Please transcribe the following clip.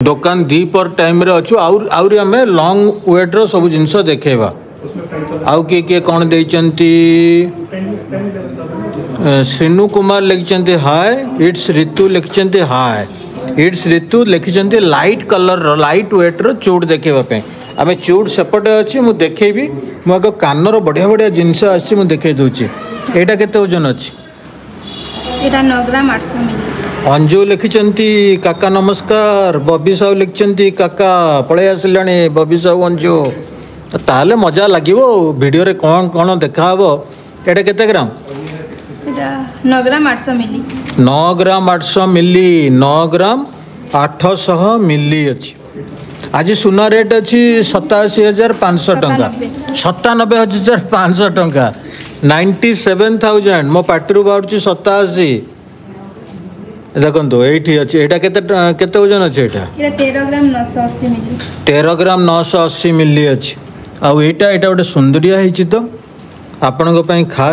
दुकान दीपर टाइम रे अच्छु आउरी आम लंग वेट्र सब जिनस देखेबा आउ किए कौन देइचंती श्रीनु कुमार लिखिंट हाय इट्स ऋतु लिखिंट हाय इट्स ऋतु लिखिंट लाइट कलर लाइट वेट्र चूड़ देखेवाई आम चूड़ सेपटे अच्छी मुझे देखेबी मुझे कानर बढ़िया बढ़िया जिनस आसी देखे दूची यहाँ केते ओजन अच्छी एटा 9 ग्राम 800 मिली। अंजु लिखिंट काका नमस्कार बबी साहू लिखिंट काका पलि आसिलानी बबी साहू अंजु ताहले मजा लगे वीडियो रे कौन कौन देखा एटा केते ग्राम 9 ग्राम 800 मिली 9 ग्राम 800 मिली 9 ग्राम 800 मिली अच्छी आज सुना रेट अच्छी 87,500 टंका 97,500 टंका 97,000 मो पार्टी बाहर 87 देखो ये अच्छे यहाँ केते ओजन अच्छे यहाँ 13 ग्राम 980 मिली 13 ग्राम 980 मिली अच्छी आउ यहाँ गोटे सुंदरिया तो आपण खास